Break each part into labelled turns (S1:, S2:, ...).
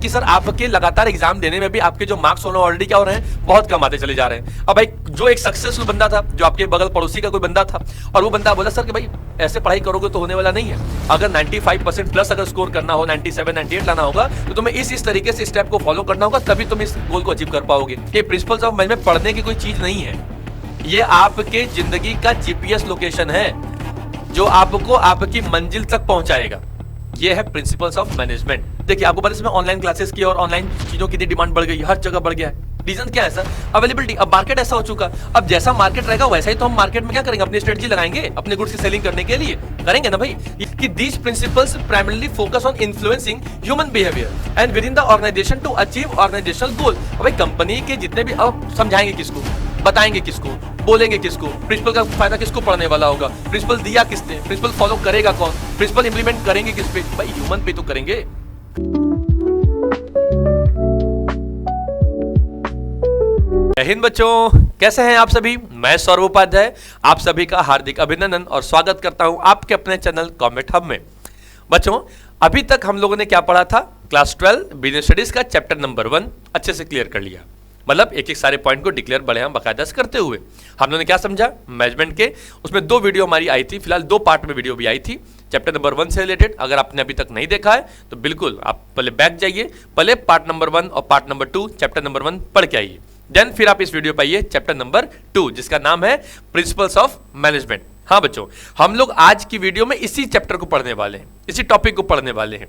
S1: कि सर आपके लगातार एग्जाम देने में भी आपके जो मार्क्स होने ऑलरेडी क्या हो रहे हैं, बहुत कम आते चले जा रहे हैं। अब भाई जो एक सक्सेसफुल बंदा था, जो आपके बगल पड़ोसी का कोई बंदा था, और वो बंदा बोला सर कि भाई ऐसे पढ़ाई करोगे तो होने वाला नहीं है, अगर 95% प्लस अगर स्कोर करना हो, 97 98 लाना होगा, तो तुम्हें इस तरीके से स्टेप को फॉलो करना होगा, तभी तुम इस गोल को अचीव कर पाओगे। ये प्रिंसिपल्स ऑफ मैनेजमेंट पढ़ने की कोई चीज नहीं है, ये आपके जिंदगी का जीपीएस लोकेशन है जो आपको आपकी मंजिल तक पहुंचाएगा। ये है प्रिंसिपल्स ऑफ मैनेजमेंट। देखिए आपको पता है इसमें ऑनलाइन क्लासेस की और ऑनलाइन चीजों की डिमांड बढ़ गई, हर जगह बढ़ गया है। रीजन क्या है सर? अवेलेबिलिटी। अब मार्केट ऐसा हो चुका, अब जैसा मार्केट रहेगा वैसा ही तो हम मार्केट में क्या करेंगे, अपनी स्ट्रेटजी लगाएंगे अपने गुड्स की सेलिंग करने के लिए, करेंगे ना भाई। कि these principles primarily focus on influencing human behaviour and within the organisation to achieve organisational goal. भाई कंपनी के जितने भी, अब समझाएंगे किसको, बताएंगे किसको, बोलेंगे किसको, प्रिंसिपल का फायदा किसको पड़ने वाला होगा, प्रिंसिपल दिया किसने, प्रिंसिपल फॉलो करेगा कौन, प्रिंसिपल इंप्लीमेंट करेंगे किस पे? भाई ह्यूमन पे तो करेंगे। हिंद बच्चों, कैसे हैं आप सभी? मैं सौरभ उपाध्याय आप सभी का हार्दिक अभिनंदन और स्वागत करता हूं आपके अपने चैनल कॉमेट हब में। बच्चों अभी तक हम लोगों ने क्या पढ़ा था? क्लास 12 बिजनेस स्टडीज का चैप्टर नंबर 1 अच्छे से क्लियर कर लिया, मतलब एक एक सारे पॉइंट को डिक्लेयर बड़े हम बाकायदा से करते हुए हम लोगों ने क्या समझा मैनेजमेंट के। उसमें 2 वीडियो हमारी आई थी, फिलहाल 2 पार्ट में वीडियो भी आई थी चैप्टर नंबर 1 से रिलेटेड। अगर आपने अभी तक नहीं देखा है तो बिल्कुल आप पहले बैक जाइए, पहले पार्ट नंबर 1 और पार्ट नंबर 2 चैप्टर नंबर 1 पढ़ के आइए, देन फिर आप इस वीडियो पे आइए चैप्टर नंबर 2 जिसका नाम है प्रिंसिपल्स ऑफ मैनेजमेंट। हाँ बच्चों, हम लोग आज की वीडियो में इसी चैप्टर को पढ़ने वाले हैं, इसी टॉपिक को पढ़ने वाले हैं।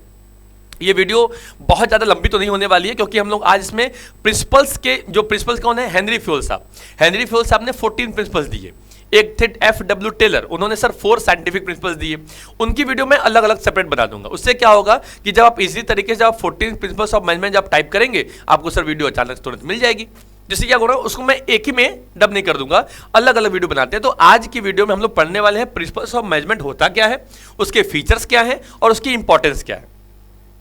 S1: ये वीडियो बहुत ज़्यादा लंबी तो नहीं होने वाली है क्योंकि हम लोग आज इसमें प्रिंसिपल्स के, जो प्रिंसिपल्स कौन है, हेनरी फ्यूल साहब। हेनरी फ्यूल साहब ने 14 प्रिंसिपल्स दिए। एक थे FW टेलर, उन्होंने सर 4 साइंटिफिक प्रिंसिपल्स दिए। उनकी वीडियो मैं अलग अलग सेपरेट बना दूंगा। उससे क्या होगा कि जब आप इजी तरीके से आप 14 प्रिंसिपल्स ऑफ मैनेजमेंट जब टाइप करेंगे आपको सर वीडियो अचानक तुरंत मिल जाएगी। जिससे क्या करूँगा उसको मैं एक ही में डब नहीं कर दूंगा, अलग अलग वीडियो बनाते हैं। तो आज की वीडियो में हम लोग पढ़ने वाले हैं प्रिंसिपल्स ऑफ मैनेजमेंट होता क्या है, उसके फीचर्स क्या है और उसकी इंपॉर्टेंस क्या है।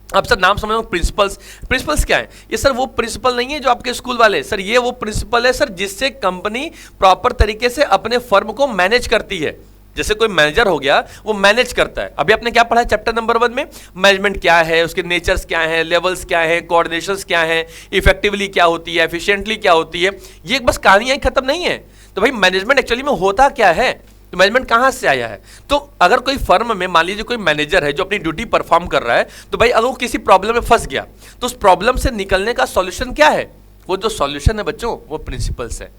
S1: अब सर नाम समझो, प्रिंसिपल्स क्या है? ये सर वो प्रिंसिपल नहीं है जो आपके स्कूल वाले, सर ये वो प्रिंसिपल है सर जिससे कंपनी प्रॉपर तरीके से अपने फर्म को मैनेज करती है। जैसे कोई मैनेजर हो गया, वो मैनेज करता है। अभी आपने क्या पढ़ा है चैप्टर नंबर 1 में? मैनेजमेंट क्या है, उसके नेचर्स क्या है, लेवल्स क्या है, कोऑर्डिनेशंस क्या है, इफेक्टिवली क्या होती है, एफिशिएंटली क्या होती है। ये बस कहानियां ही खत्म नहीं है। तो भाई मैनेजमेंट एक्चुअली में होता क्या है, तो मैनेजमेंट कहाँ से आया है? तो अगर कोई फर्म में मान लीजिए कोई मैनेजर है जो अपनी ड्यूटी परफॉर्म कर रहा है, तो भाई अगर वो किसी प्रॉब्लम में फंस गया तो उस प्रॉब्लम से निकलने का सॉल्यूशन क्या है? वो जो सॉल्यूशन है बच्चों वो प्रिंसिपल्स है।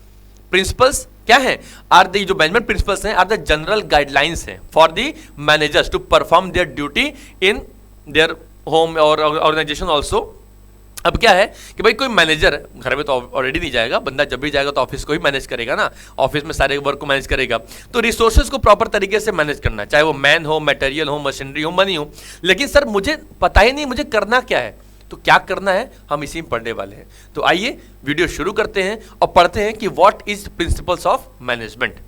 S1: प्रिंसिपल्स क्या है? आर द, जो मैनेजमेंट प्रिंसिपल्स हैं आर द जनरल गाइडलाइंस हैं for the managers to perform their duty in their home और ऑर्गेनाइजेशन ऑल्सो। अब क्या है कि भाई कोई मैनेजर घर में तो ऑलरेडी नहीं जाएगा, बंदा जब भी जाएगा तो ऑफिस को ही मैनेज करेगा ना, ऑफिस में सारे वर्क को मैनेज करेगा। तो रिसोर्सेज को प्रॉपर तरीके से मैनेज करना, चाहे वो मैन हो, मटेरियल हो, मशीनरी हो, मनी हो। लेकिन सर मुझे पता ही नहीं मुझे करना क्या है, तो क्या करना है हम इसी में पढ़ने वाले हैं। तो आइए वीडियो शुरू करते हैं और पढ़ते हैं कि what is principles of management.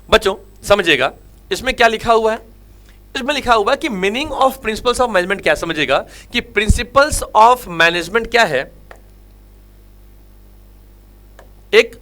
S1: बच्चों समझिएगा इसमें क्या लिखा हुआ है। इसमें लिखा हुआ है कि meaning of principles of management क्या, समझिएगा कि प्रिंसिपल्स ऑफ मैनेजमेंट क्या है? एक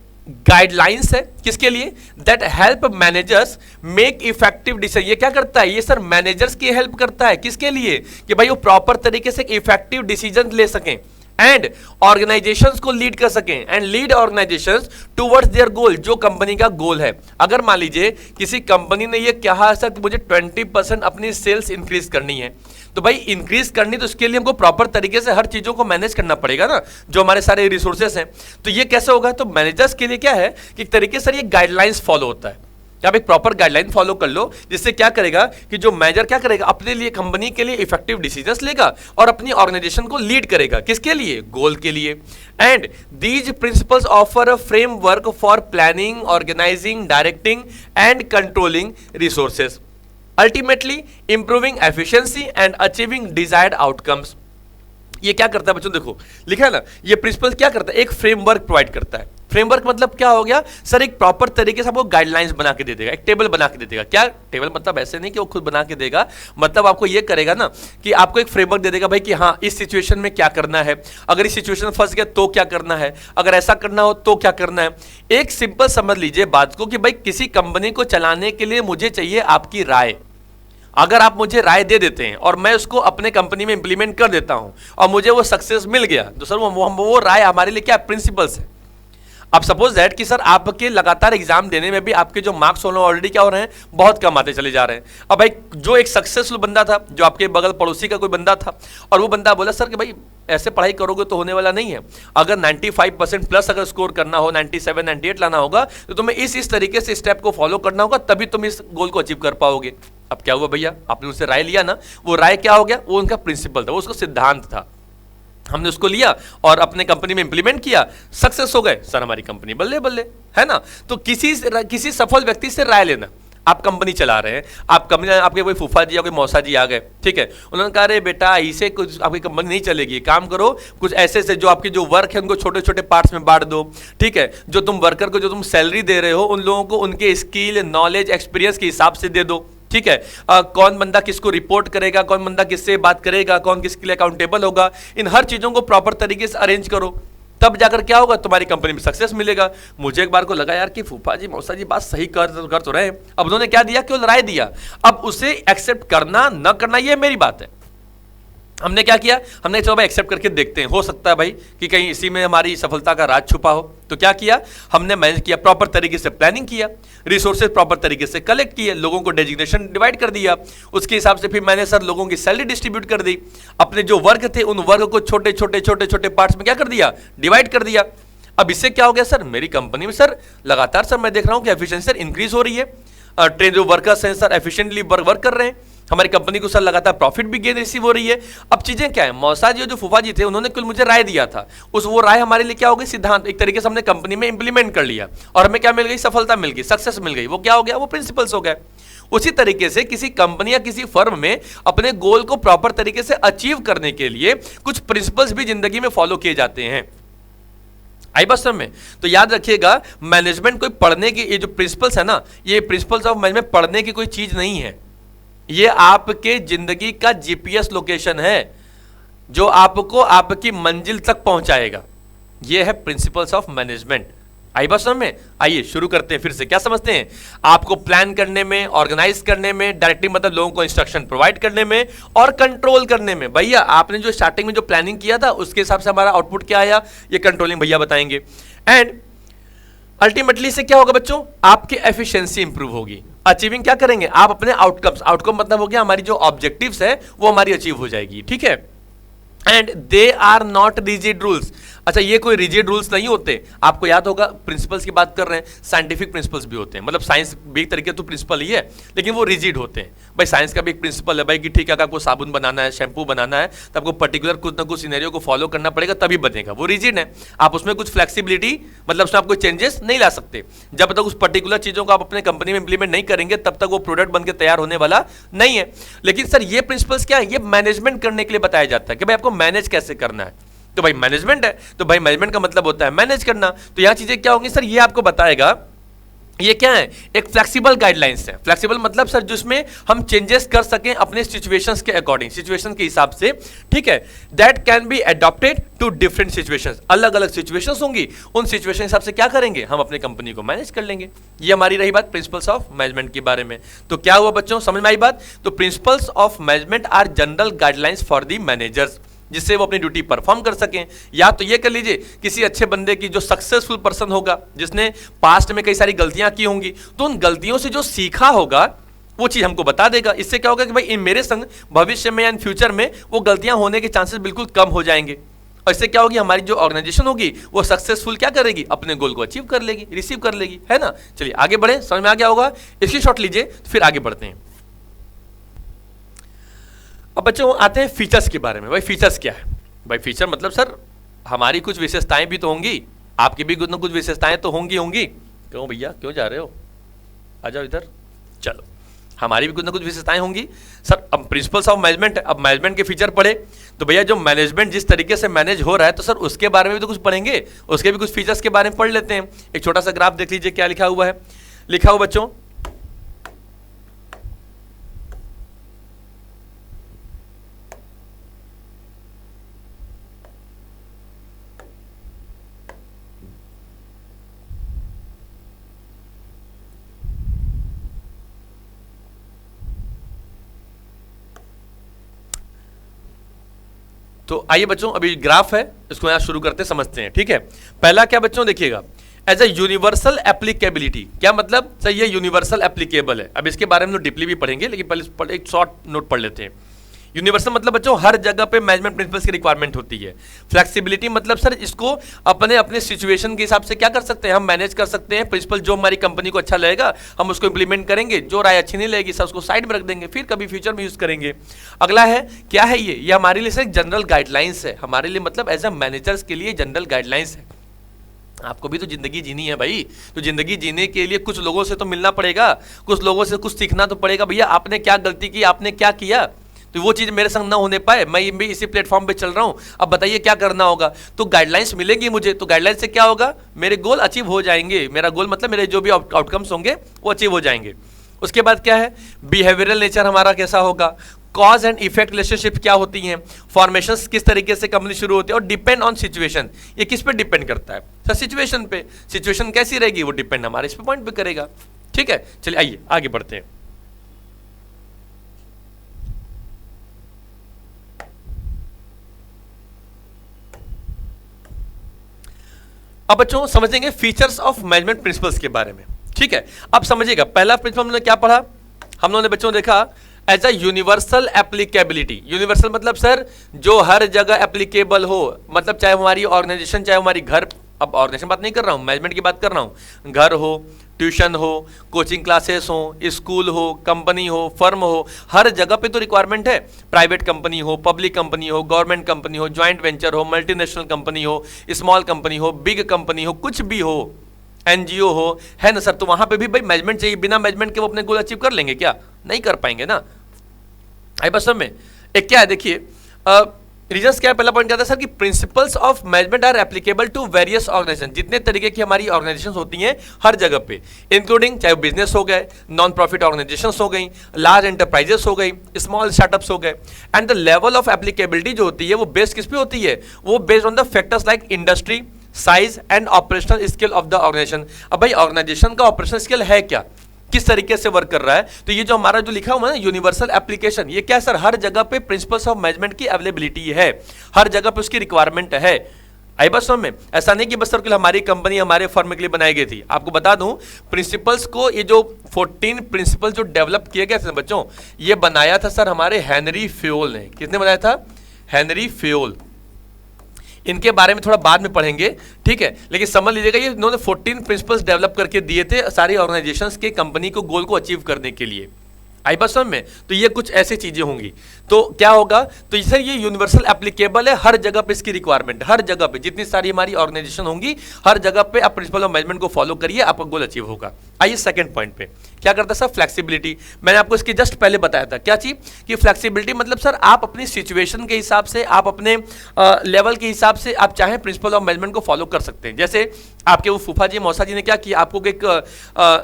S1: गाइडलाइंस है किसके लिए? That help managers make effective decision. ये क्या करता है? ये सर मैनेजर्स की हेल्प करता है। किसके लिए? कि भाई वो प्रॉपर तरीके से इफेक्टिव डिसीजन ले सकें एंड ऑर्गेनाइजेशंस को लीड कर सकें and lead organisations towards their गोल, जो कंपनी का गोल है। अगर मान लीजिए किसी कंपनी ने ये कहा सर कि मुझे 20% अपनी सेल्स इंक्रीज करनी है, तो भाई इंक्रीज करनी तो उसके लिए हमको प्रॉपर तरीके से हर चीजों को मैनेज करना पड़ेगा ना, जो हमारे सारे रिसोर्सेस हैं। तो ये कैसे होगा? तो मैनेजर्स के लिए क्या है कि एक तरीके से ये गाइडलाइंस फॉलो होता है। आप एक प्रॉपर गाइडलाइन फॉलो कर लो, जिससे क्या करेगा कि जो मैनेजर क्या करेगा अपने लिए, कंपनी के लिए इफेक्टिव डिसीजंस लेगा और अपनी ऑर्गेनाइजेशन को लीड करेगा। किसके लिए? गोल के लिए। And these principles offer a framework for planning, organizing, directing and controlling resources, ultimately improving efficiency and achieving desired outcomes. ये क्या करता है बच्चों? देखो लिखा है ना, ये प्रिंसिपल क्या करता है? एक फ्रेमवर्क प्रोवाइड करता है। फ्रेमवर्क मतलब क्या हो गया सर? एक प्रॉपर तरीके से आपको गाइडलाइंस बना के दे देगा, एक टेबल बना के दे देगा। क्या टेबल मतलब ऐसे नहीं कि वो खुद बना के देगा, मतलब आपको ये करेगा ना कि आपको एक फ्रेमवर्क दे देगा भाई कि हाँ इस सिचुएशन में क्या करना है, अगर इस सिचुएशन में फंस गया तो क्या करना है, अगर ऐसा करना हो तो क्या करना है। एक सिंपल समझ लीजिए बात को कि भाई किसी कंपनी को चलाने के लिए मुझे चाहिए आपकी राय। अगर आप मुझे राय दे देते हैं और मैं उसको अपने कंपनी में इंप्लीमेंट कर देता हूं और मुझे वो सक्सेस मिल गया, तो सर वो राय हमारे लिए क्या प्रिंसिपल्स है। अब सपोज दैट कि सर आपके लगातार एग्जाम देने में भी आपके जो मार्क्स हो ऑलरेडी क्या हो रहे हैं, बहुत कम आते चले जा रहे हैं। अब भाई जो एक सक्सेसफुल बंदा था, जो आपके बगल पड़ोसी का कोई बंदा था, और वो बंदा बोला सर कि भाई ऐसे पढ़ाई करोगे तो होने वाला नहीं है, अगर 95% प्लस अगर स्कोर करना हो, 97 98 लाना होगा, तो तुम्हें इस तरीके से स्टेप को फॉलो करना होगा, तभी तुम इस गोल को अचीव कर पाओगे। अब क्या हुआ भैया, आपने उससे राय लिया ना, वो राय क्या हो गया, वो उनका प्रिंसिपल था, वो उसका सिद्धांत था। हमने उसको लिया और अपने कंपनी में इंप्लीमेंट किया, सक्सेस हो गए, सर हमारी कंपनी बल्ले बल्ले, है ना। तो किसी सफल व्यक्ति से राय लेना। आप कंपनी चला रहे हैं, आप कंपनी, आपके कोई फूफा जी या कोई मौसा जी आ गए, ठीक है, उन्होंने कहा अरे बेटा इसे कुछ आपकी कंपनी नहीं चलेगी, काम करो कुछ ऐसे से जो आपके जो वर्क है उनको छोटे छोटे पार्ट्स में बांट दो, ठीक है, जो तुम वर्कर को जो तुम सैलरी दे रहे हो उन लोगों को उनके स्किल नॉलेज एक्सपीरियंस के हिसाब से दे दो, ठीक है। कौन बंदा किसको रिपोर्ट करेगा, कौन बंदा किससे बात करेगा, कौन किसके लिए अकाउंटेबल होगा, इन हर चीजों को प्रॉपर तरीके से अरेंज करो, तब जाकर क्या होगा, तुम्हारी कंपनी में सक्सेस मिलेगा। मुझे एक बार को लगा यार कि फूफा जी मौसा जी बात सही कर तो रहे हैं। अब उन्होंने क्या दिया, केवल राय दिया, अब उसे एक्सेप्ट करना न करना ये मेरी बात है। हमने क्या किया, हमने चलो भाई एक्सेप्ट करके देखते हैं, हो सकता है भाई कि कहीं इसी में हमारी सफलता का राज छुपा हो। तो क्या किया, हमने मैनेज किया, प्रॉपर तरीके से प्लानिंग किया, रिसोर्सेज प्रॉपर तरीके से कलेक्ट किए, लोगों को डेजिग्नेशन डिवाइड कर दिया, उसके हिसाब से फिर मैंने सर लोगों की सैलरी डिस्ट्रीब्यूट कर दी, अपने जो वर्क थे उन वर्क को छोटे छोटे छोटे छोटे पार्ट्स में क्या कर दिया, डिवाइड कर दिया। अब इससे क्या हो गया सर, मेरी कंपनी में सर लगातार सर मैं देख रहा हूं कि एफिशिएंसी सर इंक्रीज हो रही है, ट्रेन जो वर्कर्स हैं सर एफिशिएंटली वर्क कर रहे हैं, हमारी कंपनी को सर लगातार प्रॉफिट भी गेन रिसीव हो रही है। अब चीजें क्या है, मौसा जी जो फूफा जी थे उन्होंने कुल मुझे राय दिया था, उस वो राय हमारे लिए क्या हो गई, सिद्धांत, एक तरीके से हमने कंपनी में इंप्लीमेंट कर लिया और हमें क्या मिल गई, सफलता मिल गई, सक्सेस मिल गई। वो क्या हो गया, वो प्रिंसिपल्स हो गए। उसी तरीके से किसी कंपनी या किसी फर्म में अपने गोल को प्रॉपर तरीके से अचीव करने के लिए कुछ प्रिंसिपल्स भी जिंदगी में फॉलो किए जाते हैं। आई बात समझ में। तो याद रखिएगा, मैनेजमेंट कोई पढ़ने की, ये जो प्रिंसिपल्स है ना, ये प्रिंसिपल्स ऑफ मैनेजमेंट पढ़ने की कोई चीज नहीं है, ये आपके जिंदगी का जीपीएस लोकेशन है जो आपको आपकी मंजिल तक पहुंचाएगा। ये है प्रिंसिपल्स ऑफ मैनेजमेंट। आई बात समझ में। आइए शुरू करते हैं फिर से। क्या समझते हैं, आपको प्लान करने में, ऑर्गेनाइज करने में, डायरेक्टिंग मतलब लोगों को इंस्ट्रक्शन प्रोवाइड करने में और कंट्रोल करने में। भैया आपने जो स्टार्टिंग में जो प्लानिंग किया था उसके हिसाब से हमारा आउटपुट क्या आया, ये कंट्रोलिंग भैया बताएंगे। एंड अल्टीमेटली से क्या होगा बच्चों, आपकी एफिशिएंसी इंप्रूव होगी। अचीविंग क्या करेंगे, आप अपने आउटकम्स, आउटकम मतलब हो गया हमारी जो ऑब्जेक्टिव्स है वो हमारी अचीव हो जाएगी, ठीक है। And they are not rigid rules. अच्छा, ये कोई रिजिड रूल्स नहीं होते। आपको याद होगा, प्रिंसिपल्स की बात कर रहे हैं, साइंटिफिक प्रिंसिपल्स भी होते हैं, मतलब साइंस भी एक तरीके तो प्रिंसिपल ही है, लेकिन वो रिजिड होते हैं। भाई साइंस का भी एक प्रिंसिपल है भाई कि ठीक है, अगर आपको साबुन बनाना है, शैम्पू बनाना है, तो आपको पर्टिकुलर कुछ ना कुछ सिनेरियो को फॉलो करना पड़ेगा तभी बनेगा, वो रिजिड है। आप उसमें कुछ फ्लेक्सिबिलिटी, मतलब उसमें आप कोई चेंजेस नहीं ला सकते। जब तक उस पर्टिकुलर चीजों को आप अपने कंपनी में इंप्लीमेंट नहीं करेंगे तब तक वो प्रोडक्ट बनकर तैयार होने वाला नहीं है। लेकिन सर ये प्रिंसिपल्स क्या है, ये मैनेजमेंट करने के लिए बताया जाता है कि भाई आपको मैनेज कैसे करना है। तो भाई मैनेजमेंट है, तो भाई मैनेजमेंट का मतलब होता है मैनेज करना। तो यहां चीजें क्या होंगी सर, ये आपको बताएगा। ये क्या है, एक फ्लेक्सिबल गाइडलाइंस है। फ्लेक्सिबल मतलब सर जिसमें हम चेंजेस कर सकें अपने सिचुएशंस के अकॉर्डिंग, सिचुएशन के हिसाब से, ठीक है। That can be adopted to different situations. अलग अलग सिचुएशंस होंगी, उन सिचुएशन के हिसाब से क्या करेंगे, हम अपनी कंपनी को मैनेज कर लेंगे। ये हमारी रही बात प्रिंसिपल्स ऑफ मैनेजमेंट के बारे में। तो क्या हुआ बच्चों, समझ में आई बात। तो principles of management are general guidelines for the managers, जिससे वो अपनी ड्यूटी परफॉर्म कर सकें। या तो ये कर लीजिए, किसी अच्छे बंदे की, जो सक्सेसफुल पर्सन होगा, जिसने पास्ट में कई सारी गलतियां की होंगी, तो उन गलतियों से जो सीखा होगा वो चीज हमको बता देगा। इससे क्या होगा कि भाई इन मेरे संग भविष्य में या इन फ्यूचर में वो गलतियां होने के चांसेस बिल्कुल कम हो जाएंगे। और इससे क्या होगी, हमारी जो ऑर्गेनाइजेशन होगी वो सक्सेसफुल क्या करेगी, अपने गोल को अचीव कर लेगी, रिसीव कर लेगी, है ना। चलिए आगे बढ़े, समझ में आ गया होगा। इसकी शॉट लीजिए, फिर आगे बढ़ते हैं। अब बच्चों आते हैं फीचर्स के बारे में। भाई फीचर्स क्या है, भाई फीचर मतलब सर हमारी कुछ विशेषताएं भी तो होंगी, आपकी भी कुछ ना कुछ विशेषताएं तो होंगी। क्यों भैया, क्यों जा रहे हो, आ जाओ इधर। चलो, हमारी भी कुछ ना कुछ विशेषताएं होंगी सर। अब प्रिंसिपल्स ऑफ मैनेजमेंट, अब मैनेजमेंट के फीचर पढ़े तो भैया जो मैनेजमेंट जिस तरीके से मैनेज हो रहा है, तो सर उसके बारे में भी तो कुछ पढ़ेंगे, उसके भी कुछ फीचर्स के बारे में पढ़ लेते हैं। एक छोटा सा ग्राफ देख लीजिए, क्या लिखा हुआ है। लिखा हुआ बच्चों, तो आइए बच्चों, अभी ग्राफ है, इसको यहाँ शुरू करते समझते हैं। ठीक है, पहला क्या बच्चों देखिएगा, एज ए यूनिवर्सल एप्लीकेबिलिटी। क्या मतलब सर, ये यूनिवर्सल एप्लीकेबल है। अब इसके बारे में डीपली भी पढ़ेंगे, लेकिन पहले एक शॉर्ट नोट पढ़ लेते हैं। यूनिवर्सल मतलब बच्चों हर जगह पे मैनेजमेंट प्रिंसिपल्स की रिक्वायरमेंट होती है। फ्लेक्सिबिलिटी मतलब सर इसको अपने अपने सिचुएशन के हिसाब से क्या कर सकते हैं, हम मैनेज कर सकते हैं। प्रिंसिपल जो हमारी कंपनी को अच्छा लगेगा हम उसको इंप्लीमेंट करेंगे, जो राय अच्छी नहीं लगेगी सर उसको साइड में रख देंगे, फिर कभी फ्यूचर में यूज करेंगे। अगला है क्या है, ये हमारे लिए सर जनरल गाइडलाइंस है। हमारे लिए मतलब एज ए मैनेजर्स के लिए जनरल गाइडलाइंस है। आपको भी तो जिंदगी जीनी है भाई, तो जिंदगी जीने के लिए कुछ लोगों से तो मिलना पड़ेगा, कुछ लोगों से कुछ सीखना तो पड़ेगा। भैया आपने क्या गलती की, आपने क्या किया, तो वो चीज़ मेरे संग ना होने पाए, मैं भी इसी प्लेटफॉर्म पे चल रहा हूँ, अब बताइए क्या करना होगा। तो गाइडलाइंस मिलेगी मुझे, तो गाइडलाइंस से क्या होगा, मेरे गोल अचीव हो जाएंगे। मेरा गोल मतलब मेरे जो भी आउटकम्स होंगे वो अचीव हो जाएंगे। उसके बाद क्या है, बिहेवियरल नेचर हमारा कैसा होगा, कॉज एंड इफेक्ट रिलेशनशिप क्या होती हैं, फॉर्मेशंस किस तरीके से कंपनी शुरू होती है, और डिपेंड ऑन सिचुएशन। ये किस पे डिपेंड करता है सर, सिचुएशन पे। सिचुएशन कैसी रहेगी वो डिपेंड हमारे इस पे पॉइंट पे करेगा। ठीक है, चलिए आइए आगे बढ़ते हैं। अब बच्चों समझेंगे फीचर्स ऑफ मैनेजमेंट प्रिंसिपल्स के बारे में। ठीक है, अब समझिएगा पहला प्रिंसिपल हमने क्या पढ़ा, हम लोगों ने बच्चों देखा as a universal applicability. Universal मतलब सर जो हर जगह एप्लीकेबल हो, मतलब चाहे हमारी ऑर्गेनाइजेशन, चाहे हमारी घर, अब ऑर्गेनाइजेशन बात नहीं कर रहा हूँ, मैनेजमेंट की बात कर रहा हूँ, घर हो, ट्यूशन हो, कोचिंग क्लासेस हो, स्कूल हो, कंपनी हो, फर्म हो, हर जगह पे तो रिक्वायरमेंट है। प्राइवेट कंपनी हो, पब्लिक कंपनी हो, गवर्नमेंट कंपनी हो, ज्वाइंट वेंचर हो, मल्टीनेशनल कंपनी हो, स्मॉल कंपनी हो, बिग कंपनी हो, कुछ भी हो, एनजीओ हो, है ना सर। तो वहां पे भी भाई मैनेजमेंट चाहिए, बिना मैनेजमेंट के वो अपने गोल अचीव कर लेंगे क्या, नहीं कर पाएंगे ना। आई बस में एक क्या है देखिए, रीजंस क्या है, पहला पॉइंट क्या था सर कि principles of management are applicable to various organization. जितने तरीके की हमारी ऑर्गेनाइजेशंस होती हैं हर जगह पे, इंक्लूडिंग चाहे बिजनेस हो गए, नॉन प्रॉफिट ऑर्गेनाइजेशंस हो गई, लार्ज एंटरप्राइजेस हो गई, स्मॉल स्टार्टअप्स हो गए। And the level of applicability जो होती है वो बेस्ड किस पे होती है, वो based on the factors like industry, size and operational skill of the organization. अब भाई ऑर्गेनाइजेशन का ऑपरेशनल स्किल है क्या, किस तरीके से वर्क कर रहा है, तो ये जो हमारा जो लिखा हुआ है ना यूनिवर्सल एप्लीकेशन, ये क्या सर हर जगह पे प्रिंसिपल्स ऑफ मैनेजमेंट की अवेलेबिलिटी है, हर जगह पे उसकी रिक्वायरमेंट है। आई बस में ऐसा नहीं कि बस सर हमारी कंपनी हमारे फर्म के लिए बनाई गई थी। आपको बता दूं प्रिंसिपल्स को, ये जो 14 प्रिंसिपल जो डेवलप किए गए थे बच्चों, ये बनाया था सर हमारे हेनरी फ्योल ने। किसने बनाया था, हेनरी फ्योल। इनके बारे में थोड़ा बाद में पढ़ेंगे, ठीक है, लेकिन समझ लीजिएगा ये इन्होंने 14 प्रिंसिपल्स डेवलप करके दिए थे सारी ऑर्गेनाइजेशंस के कंपनी को गोल को अचीव करने के लिए। आई बस समझ में, तो ये कुछ ऐसी चीजें होंगी। तो क्या होगा, तो सर ये यूनिवर्सल एप्लीकेबल है, हर जगह पे इसकी रिक्वायरमेंट, हर जगह पे जितनी सारी हमारी ऑर्गेनाइजेशन होंगी हर जगह पे आप प्रिंसिपल ऑफ मैनेजमेंट को फॉलो करिए, आपका गोल अचीव होगा। आइए सेकंड पॉइंट पे क्या करता है सर, फ्लेक्सिबिलिटी। मैंने आपको इसके जस्ट पहले बताया था क्या चीज, कि फ्लेक्सिबिलिटी मतलब सर आप अपनी सिचुएशन के हिसाब से, आप अपने लेवल के हिसाब से आप चाहें प्रिंसिपल ऑफ मैनेजमेंट को फॉलो कर सकते हैं। जैसे आपके वो फूफा जी मौसा जी ने क्या किया, आपको एक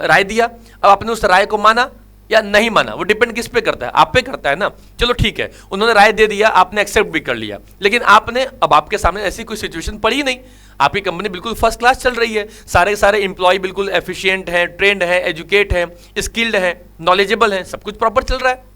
S1: राय दिया, अब आपने उस राय को माना या नहीं माना, वो डिपेंड किस पे करता है, आप पे करता है ना। चलो ठीक है, उन्होंने राय दे दिया, आपने एक्सेप्ट भी कर लिया, लेकिन आपने, अब आपके सामने ऐसी कोई सिचुएशन पड़ी ही नहीं, आपकी कंपनी बिल्कुल फर्स्ट क्लास चल रही है, सारे सारे एम्प्लॉय बिल्कुल एफिशिएंट हैं, ट्रेंड है, एजुकेट है, स्किल्ड है, नॉलेजेबल है, सब कुछ प्रॉपर चल रहा है,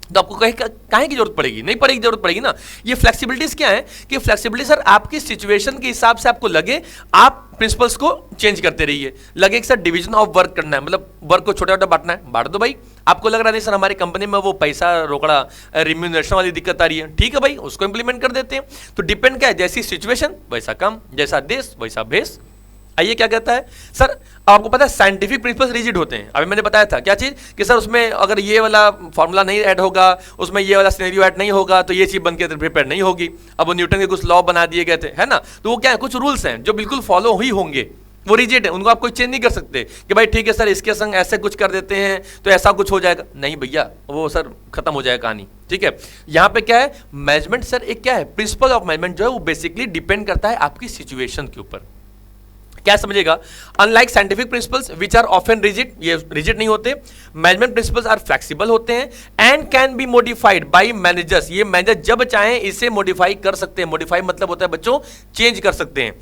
S1: तो आपको काहे की जरूरत पड़ेगी, नहीं पड़ेगी, जरूरत पड़ेगी ना। ये फ्लेक्सिबिलिटीज क्या है कि फ्लेक्सिबिलिटी सर आपकी सिचुएशन के हिसाब से आपको लगे आप प्रिंसिपल्स को चेंज करते रहिए। लगे कि सर डिवीजन ऑफ वर्क करना है, मतलब वर्क को छोटा छोटा बांटना है, बांट दो भाई। आपको लग रहा नहीं सर हमारी कंपनी में वो पैसा रोकड़ा रिम्यूनरेशन वाली दिक्कत आ रही है, ठीक है भाई, उसको इंप्लीमेंट कर देते हैं। तो डिपेंड क्या है, जैसी सिचुएशन वैसा काम, जैसा देश वैसा भेष। आइए क्या कहता है सर, आपको पता है साइंटिफिक प्रिंसिपल्स रिजिड होते हैं। अभी मैंने बताया था क्या चीज, कि सर उसमें अगर ये वाला फॉर्मूला नहीं ऐड होगा, उसमें ये वाला सिनेरियो ऐड नहीं होगा, तो ये चीज बन के प्रिपेयर नहीं होगी। अब वो न्यूटन के कुछ लॉ बना दिए गए थे, है ना, तो वो क्या है, कुछ रूल्स हैं जो बिल्कुल फॉलो ही होंगे, वो रिजिड है, उनको आप कोई चेंज नहीं कर सकते कि भाई ठीक है सर इसके संग ऐसे कुछ कर देते हैं तो ऐसा कुछ हो जाएगा, नहीं भैया, वो सर खत्म हो जाएगा कहानी। ठीक है, यहाँ पे क्या है, मैनेजमेंट सर एक क्या है, प्रिंसिपल ऑफ मैनेजमेंट जो है वो बेसिकली डिपेंड करता है आपकी सिचुएशन के ऊपर। क्या समझिएगा, unlike scientific principles which are often rigid, ये रिजिड नहीं होते, मैनेजमेंट प्रिंसिपल्स आर फ्लेक्सिबल होते हैं and can be modified by managers. ये मैनेजर जब चाहें इसे मॉडिफाई कर सकते हैं, मॉडिफाई मतलब होता है बच्चों चेंज कर सकते हैं,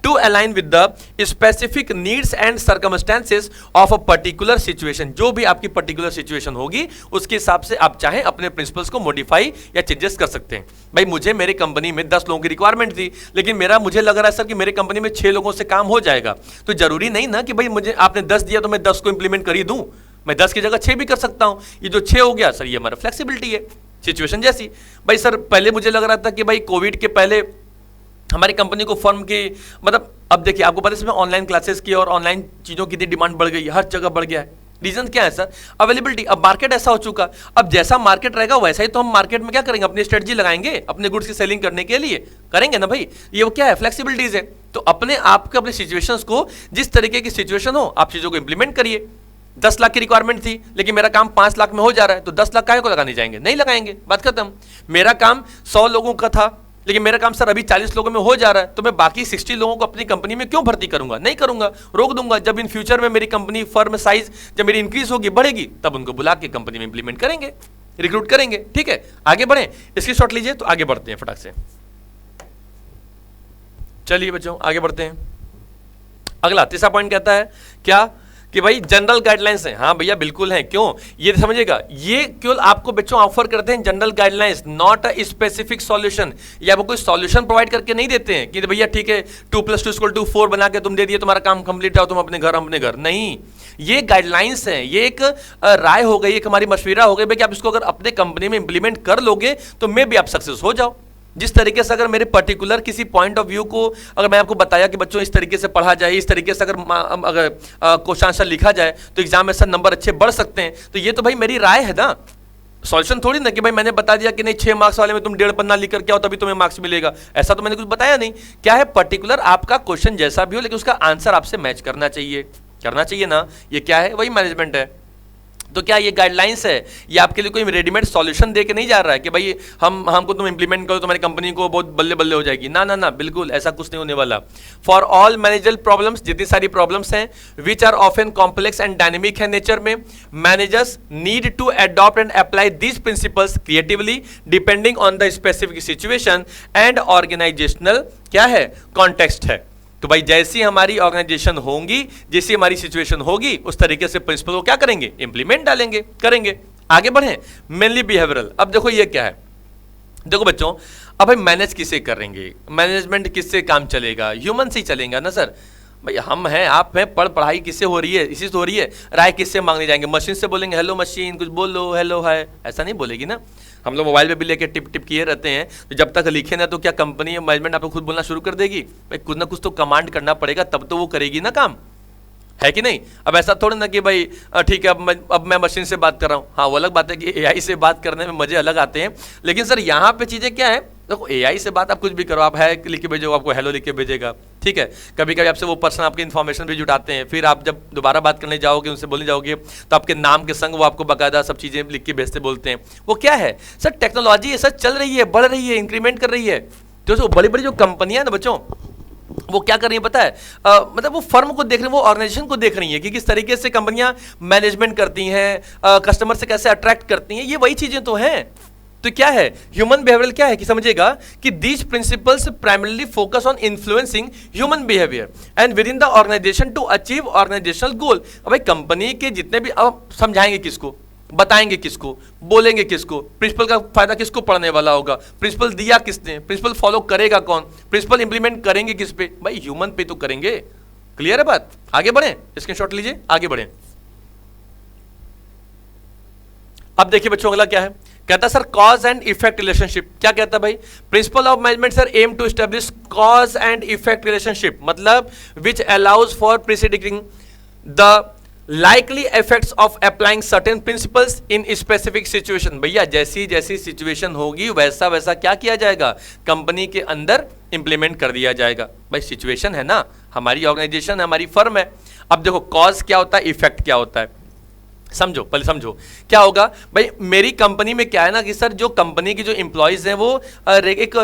S1: to align with the specific needs and circumstances of a particular situation. जो भी आपकी पर्टिकुलर सिचुएशन होगी उसके हिसाब से आप चाहें अपने प्रिंसिपल्स को मॉडिफाई या चेंजेस कर सकते हैं। भाई मुझे मेरे कंपनी में 10 लोगों की रिक्वायरमेंट थी, लेकिन मुझे लग रहा है सर कि मेरे कंपनी में 6 लोगों से काम हो जाएगा, तो जरूरी नहीं ना कि भाई मुझे आपने 10 दिया तो मैं 10 को इंप्लीमेंट कर ही दूं। मैं 10 की जगह 6 भी कर सकता हूं। ये जो 6 हो गया सर, ये हमारा फ्लेक्सिबिलिटी है सिचुएशन जैसी। भाई सर पहले मुझे लग रहा था कि भाई कोविड के पहले हमारी कंपनी को फर्म की मतलब, अब देखिए आपको पता है इसमें ऑनलाइन क्लासेस की और ऑनलाइन चीज़ों की डिमांड बढ़ गई है, हर जगह बढ़ गया है। रीजन क्या है सर? अवेलेबिलिटी। अब मार्केट ऐसा हो चुका, अब जैसा मार्केट रहेगा वैसा ही तो हम मार्केट में क्या करेंगे, अपनी स्ट्रेटजी लगाएंगे अपने गुड्स की सेलिंग करने के लिए, करेंगे ना भाई। ये वो क्या है, फ्लेक्सिबिलिटीज है। तो अपने आप के अपने सिचुएशंस को, जिस तरीके की सिचुएशन हो आप चीज़ों को इंप्लीमेंट करिए। 10 लाख की रिक्वायरमेंट थी लेकिन मेरा काम 5 लाख में हो जा रहा है, तो 10 लाख काहे को लगाने जाएंगे, नहीं लगाएंगे, बात खत्म। मेरा काम 100 लोगों का था लेकिन मेरा काम सर अभी 40 लोगों में हो जा रहा है, तो मैं बाकी 60 लोगों को अपनी कंपनी में क्यों भर्ती करूंगा, नहीं करूंगा, रोक दूंगा। जब इन फ्यूचर में मेरी कंपनी फर्म साइज जब मेरी इंक्रीज होगी, बढ़ेगी, तब उनको बुला के कंपनी में इंप्लीमेंट करेंगे, रिक्रूट करेंगे। ठीक है, आगे बढ़े, इसकी शॉट लीजिए तो आगे बढ़ते हैं फटाक से। चलिए बच्चों आगे बढ़ते हैं। अगला तीसरा पॉइंट कहता है क्या कि भाई जनरल गाइडलाइंस है। हाँ भैया बिल्कुल है, क्यों, ये समझिएगा, ये केवल आपको बच्चों ऑफर करते हैं general guidelines, not a specific solution. ये आपको कोई सॉल्यूशन प्रोवाइड करके नहीं देते हैं कि भैया ठीक है 2+2=4 बना के तुम दे दिए, तुम्हारा काम कंप्लीट है, तुम अपने घर। नहीं, ये गाइडलाइंस है, ये एक राय हो गई, एक हमारी मशविरा हो गई भाई कि आप इसको अगर अपने कंपनी में इंप्लीमेंट कर लोगे तो मे भी आप सक्सेस हो जाओ। जिस तरीके से अगर मेरे पर्टिकुलर किसी पॉइंट ऑफ व्यू को अगर मैं आपको बताया कि बच्चों इस तरीके से पढ़ा जाए, इस तरीके से अगर क्वेश्चन आंसर लिखा जाए तो एग्जाम में सर नंबर अच्छे बढ़ सकते हैं, तो ये तो भाई मेरी राय है ना, सॉल्यूशन थोड़ी ना कि भाई मैंने बता दिया कि नहीं 6 मार्क्स वाले में तुम 1.5 पन्ना लिख करके आओ तभी तुम्हें मार्क्स मिलेगा, ऐसा तो मैंने कुछ बताया नहीं। क्या है, पर्टिकुलर आपका क्वेश्चन जैसा भी हो लेकिन उसका आंसर आपसे मैच करना चाहिए ना। ये क्या है, वही मैनेजमेंट है। तो क्या ये गाइडलाइंस है, ये आपके लिए कोई रेडीमेड सॉल्यूशन दे के नहीं जा रहा है कि भाई हमको तुम इंप्लीमेंट करो तुम्हारी कंपनी को बहुत बल्ले बल्ले हो जाएगी, ना, बिल्कुल ऐसा कुछ नहीं होने वाला। फॉर ऑल मैनेजरल प्रॉब्लम्स, जितनी सारी प्रॉब्लम्स हैं which are often complex and dynamic है नेचर में, managers need to adopt and apply these principles creatively depending on the specific situation and organizational क्या है कॉन्टेक्स्ट है। तो भाई जैसी हमारी ऑर्गेनाइजेशन होगी, जैसी हमारी सिचुएशन होगी, उस तरीके से प्रिंसिपल को क्या करेंगे, इंप्लीमेंट डालेंगे, करेंगे। आगे बढ़े, मेनली बिहेवियरल। अब देखो ये क्या है, देखो बच्चों, अब भाई मैनेज किसे करेंगे, मैनेजमेंट किससे काम चलेगा, ह्यूमन से ही चलेगा ना सर। भाई हम हैं, आप हैं, पढ़ाई किससे हो रही है, इसी से हो रही है। राय किससे मांगने जाएंगे, मशीन से बोलेंगे हेलो मशीन कुछ बोलो, हेलो हाय, ऐसा नहीं बोलेगी ना। हम लोग मोबाइल पे भी लेके टिप टिप किए रहते हैं, तो जब तक लिखे ना तो क्या कंपनी मैनेजमेंट आपको खुद बोलना शुरू कर देगी, भाई कुछ ना कुछ तो कमांड करना पड़ेगा, तब तो वो करेगी ना काम, है कि नहीं। अब ऐसा थोड़ा ना कि भाई ठीक है अब मैं मशीन से बात कर रहा हूँ, हाँ वो अलग बात है कि एआई से बात करने में मजे अलग आते हैं, लेकिन सर यहाँ पे चीज़ें क्या है, देखो एआई से बात आप कुछ भी करो, आप है लिख के भेजो, आपको हेलो लिख के भेजेगा, ठीक है। कभी कभी आपसे वो पर्सन आपकी इन्फॉर्मेशन भी जुटाते हैं, फिर आप जब दोबारा बात करने जाओगे, उनसे बोलने जाओगे, तो आपके नाम के संग वो आपको बाकायदा सब चीज़ें लिख के भेजते बोलते हैं। वो क्या है सर, टेक्नोलॉजी है सर, चल रही है, बढ़ रही है, इंक्रीमेंट कर रही है। तो बड़ी बड़ी जो कंपनियां ना बच्चों, वो क्या कर रही है पता है, मतलब वो फर्म को देख रही है, वो ऑर्गेनाइजेशन को देख रही है कि किस तरीके से कंपनियां मैनेजमेंट करती हैं, कस्टमर से कैसे अट्रैक्ट करती हैं, ये वही चीजें तो हैं। तो क्या है ह्यूमन बिहेवियर, क्या है कि समझिएगा कि these principles primarily focus on influencing human behaviour and within the organisation to achieve organisational goal. अब भाई कंपनी के जितने भी, अब समझाएंगे किसको, बताएंगे किसको, बोलेंगे किसको, प्रिंसिपल का फायदा किसको पड़ने वाला होगा, प्रिंसिपल दिया किसने, प्रिंसिपल फॉलो करेगा कौन, प्रिंसिपल इंप्लीमेंट करेंगे किस पे, भाई ह्यूमन पे तो करेंगे। क्लियर है बात, आगे बढ़े, स्क्रीनशॉट लीजिए, आगे बढ़े। अब देखिए बच्चों अगला क्या है, कहता है sir cause and effect relationship. क्या कहता है भाई, principle of management sir aim to establish cause and effect relationship, मतलब which allows for predicting the likely effects of applying certain principles in specific situation। भैया जैसी जैसी सिचुएशन होगी वैसा वैसा क्या किया जाएगा, कंपनी के अंदर इंप्लीमेंट कर दिया जाएगा। भाई सिचुएशन है ना, हमारी ऑर्गेनाइजेशन है, हमारी फर्म है। अब देखो कॉज क्या होता है, इफेक्ट क्या होता है, समझो पहले समझो क्या होगा। भाई मेरी कंपनी में क्या है ना कि सर जो कंपनी की जो एम्प्लॉयज हैं वो एक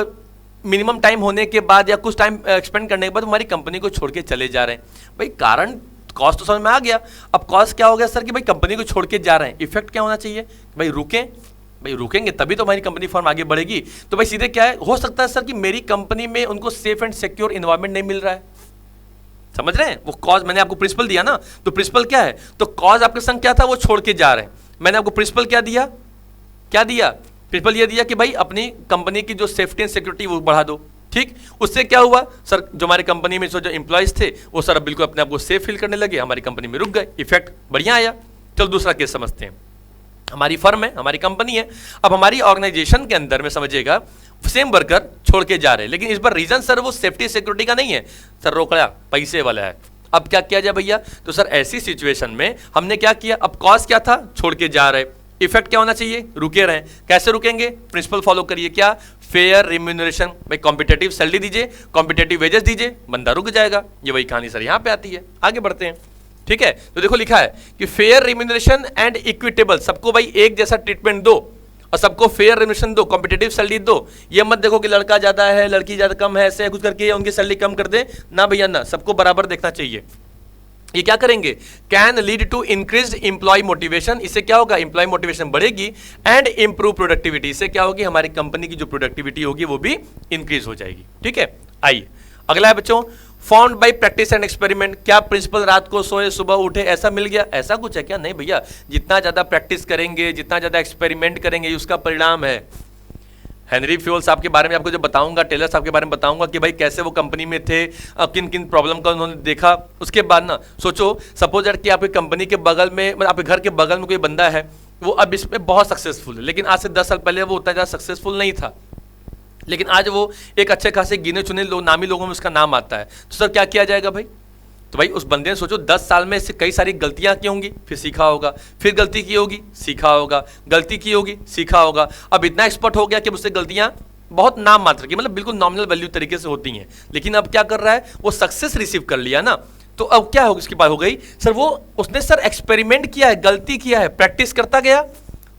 S1: मिनिमम टाइम होने के बाद या कुछ टाइम एक्सपेंड करने के बाद हमारी कंपनी को छोड़ के चले जा रहे हैं। भाई कारण कॉस्ट तो समझ में आ गया, अब कॉस्ट क्या हो गया सर कि भाई कंपनी को छोड़ के जा रहे हैं। इफेक्ट क्या होना चाहिए, भाई रुकें, भाई रुकेंगे तभी तो हमारी कंपनी फर्म आगे बढ़ेगी। तो भाई सीधे क्या है, हो सकता है सर कि मेरी कंपनी में उनको सेफ एंड सिक्योर इन्वायरमेंट नहीं मिल रहा है, समझ रहे हैं? वो कॉज मैंने आपको प्रिंसिपल दिया ना, तो प्रिंसिपल क्या है, तो कॉज आपके संग क्या था, वो छोड़ के जा रहे हैं। मैंने आपको प्रिंसिपल क्या दिया, क्या दिया, प्रिंसिपल ये दिया कि भाई अपनी कंपनी की जो सेफ्टी एंड सिक्योरिटी वो बढ़ा दो। ठीक, उससे क्या हुआ सर, जो हमारी कंपनी में जो एम्प्लॉयज थे वो सर अब बिल्कुल अपने आप को सेफ फील करने लगे, हमारी कंपनी में रुक गए, इफेक्ट बढ़िया आया। चलो दूसरा केस समझते हैं। हमारी फर्म है, हमारी कंपनी है, अब हमारी ऑर्गेनाइजेशन के अंदर में समझिएगा सेम वर्कर छोड़ के जा रहे हैं, लेकिन इस बार रीजन सर वो सेफ्टी सिक्योरिटी का नहीं है सर, रोकड़ा पैसे वाला है। अब क्या किया जाए भैया, तो सर ऐसी सिचुएशन में हमने क्या किया, अब कॉज क्या था, छोड़ के जा रहे, इफेक्ट क्या होना चाहिए, रुके रहे। कैसे रुकेंगे, प्रिंसिपल फॉलो करिए, क्या, फेयर रिम्यूनरेशन, भाई कॉम्पिटेटिव सैलरी दीजिए, कॉम्पिटेटिव वेजेस दीजिए, बंदा रुक जाएगा। ये वही कहानी सर यहाँ पे आती है। आगे बढ़ते हैं। ठीक है, तो देखो लिखा है कि फेयर रिम्यूनरेशन एंड इक्विटेबल, सबको भाई एक जैसा ट्रीटमेंट दो और सबको फेयर रिम्यूनरेशन दो, कॉम्पिटेटिव सैलरी दो। ये मत देखो कि लड़का ज्यादा है लड़की ज्यादा कम है, ऐसे कुछ करके उनकी सैलरी कम कर दे ना भैया ना, सबको बराबर देखना चाहिए। ये क्या करेंगे, can lead to increased employee motivation, इससे क्या होगा, एम्प्लॉय मोटिवेशन बढ़ेगी, एंड इंप्रूव प्रोडक्टिविटी, इससे क्या होगी, हमारी कंपनी की जो प्रोडक्टिविटी होगी वो भी इंक्रीज हो जाएगी। ठीक है, आइए अगला है बच्चों, found by practice and experiment, क्या प्रिंसिपल रात को सोए सुबह उठे ऐसा मिल गया, ऐसा कुछ है क्या, नहीं भैया, जितना ज्यादा प्रैक्टिस करेंगे, जितना ज्यादा एक्सपेरिमेंट करेंगे उसका परिणाम है। हेनरी फ्यूल साहब के बारे में आपको जो बताऊंगा, टेलर साहब के बारे में बताऊंगा कि भाई कैसे वो कंपनी में थे, किन किन प्रॉब्लम का उन्होंने देखा। उसके बाद ना सोचो, सपोज दैट कि आपकी कंपनी के बगल में, मतलब आपके घर के बगल में कोई बंदा है, वो अब इसमें बहुत सक्सेसफुल है, लेकिन आज से 10 साल पहले वो उतना ज़्यादा सक्सेसफुल नहीं था, लेकिन आज वो एक अच्छे खासे गिने चुने नामी लोगों में उसका नाम आता है। तो सर क्या किया जाएगा भाई, तो भाई उस बंदे ने सोचो 10 साल में इससे कई सारी गलतियां की होंगी, फिर सीखा होगा, फिर गलती की होगी, सीखा होगा, गलती की होगी, सीखा होगा, अब इतना एक्सपर्ट हो गया कि उससे गलतियां बहुत नाम मात्र की, मतलब बिल्कुल नॉमिनल वैल्यू तरीके से होती हैं। लेकिन अब क्या कर रहा है, वो सक्सेस रिसीव कर लिया ना, तो अब क्या होगी, उसकी बात हो गई सर, वो उसने सर एक्सपेरिमेंट किया है, गलती किया है, प्रैक्टिस करता गया,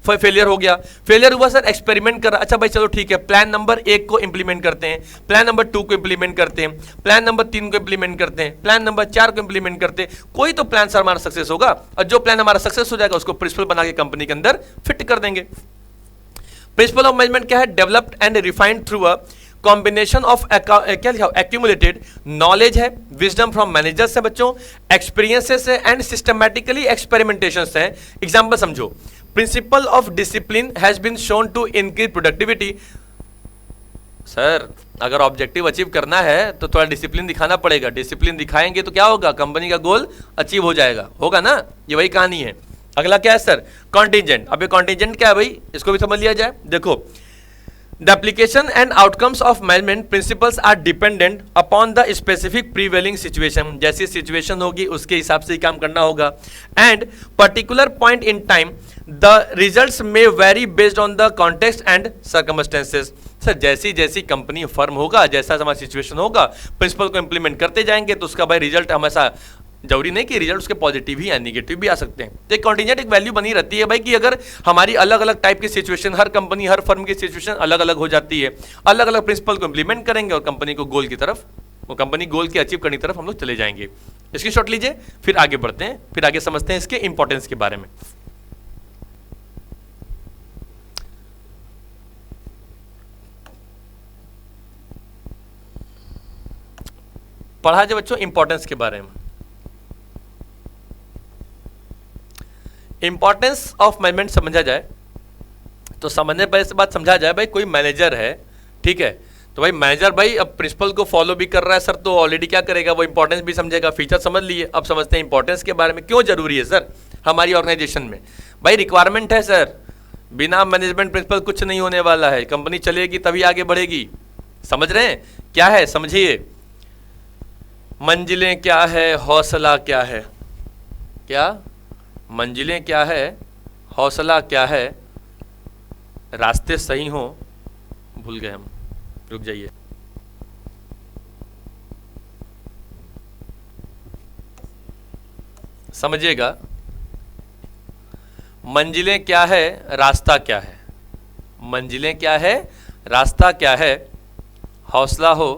S1: फेलियर हो गया, फेलियर हुआ सर, एक्सपेरिमेंट कर रहा, अच्छा भाई चलो ठीक है, प्लान नंबर 1 को इंप्लीमेंट करते हैं, प्लान नंबर 2 को इंप्लीमेंट करते हैं, प्लान नंबर 3 को इंप्लीमेंट करते हैं, प्लान नंबर 4 को इंप्लीमेंट करते हैं, कोई तो प्लान सर हमारा सक्सेस होगा, और जो प्लान हमारा सक्सेस हो जाएगा उसको प्रिंसिपल बना के कंपनी के अंदर फिट कर देंगे। प्रिंसिपल ऑफ मैनेजमेंट क्या है, developed and refined through a combination of क्या लिखा, एक्यूमुलेटेड नॉलेज है, विजडम फ्रॉम मैनेजर्स है बच्चों, एक्सपीरियंसेस है, एंड सिस्टमैटिकली एक्सपेरिमेंटेशंस है। एग्जांपल समझो, principle of discipline has been shown to increase productivity. Sir अगर ऑब्जेक्टिव अचीव करना है तो थोड़ा डिसिप्लिन दिखाना पड़ेगा, डिसिप्लिन दिखाएंगे तो क्या होगा, कंपनी का गोल अचीव हो जाएगा, होगा ना, ये वही कहानी है। अगला क्या है सर, कॉन्टिजेंट। अब ये कॉन्टिजेंट क्या है भाई, इसको भी समझ लिया जाए। देखो, the application and outcomes of management principles are dependent upon the specific prevailing situation, जैसी सिचुएशन होगी उसके हिसाब से ही काम करना होगा, and particular point in time the results may vary based on the context and circumstances. Sir जैसी जैसी कंपनी फर्म होगा, जैसा हमारा सिचुएशन होगा, प्रिंसिपल को इंप्लीमेंट करते जाएंगे तो उसका भाई रिजल्ट हमेशा, जरूरी नहीं कि रिजल्ट उसके पॉजिटिव ही या नेगेटिव भी आ सकते हैं। तो एक कॉन्टिजेंट एक वैल्यू बनी रहती है भाई कि अगर हमारी अलग अलग टाइप की सिचुएशन, हर कंपनी हर फर्म की सिचुएशन अलग अलग हो जाती है, अलग अलग प्रिंसिपल को इंप्लीमेंट करेंगे और कंपनी को गोल की तरफ, वो कंपनी गोल की अचीव करने की तरफ हम लोग चले जाएंगे। इसकी शॉट लीजिए, फिर आगे बढ़ते हैं, फिर आगे समझते हैं इसके इंपॉर्टेंस के बारे में। पढ़ा जाए बच्चों इंपॉर्टेंस के बारे में। इंपॉर्टेंस ऑफ मैनेजमेंट समझा जाए तो समझने पहले से बात समझा जाए, भाई कोई मैनेजर है, ठीक है, तो भाई मैनेजर भाई अब प्रिंसिपल को फॉलो भी कर रहा है सर, तो ऑलरेडी क्या करेगा, वो इंपॉर्टेंस भी समझेगा, फीचर समझ लिए। अब समझते हैं इंपॉर्टेंस के बारे में, क्यों जरूरी है सर हमारी ऑर्गेनाइजेशन में। भाई रिक्वायरमेंट है सर, बिना मैनेजमेंट प्रिंसिपल कुछ नहीं होने वाला है, कंपनी चलेगी तभी आगे बढ़ेगी। समझ रहे हैं क्या है, समझिए। मंजिलें क्या है, हौसला क्या है, क्या मंजिलें क्या है, हौसला क्या है, रास्ते सही हो, भूल गए हम, रुक जाइए। समझिएगा, मंजिलें क्या है, रास्ता क्या है, मंजिलें क्या है, रास्ता क्या है, हौसला हो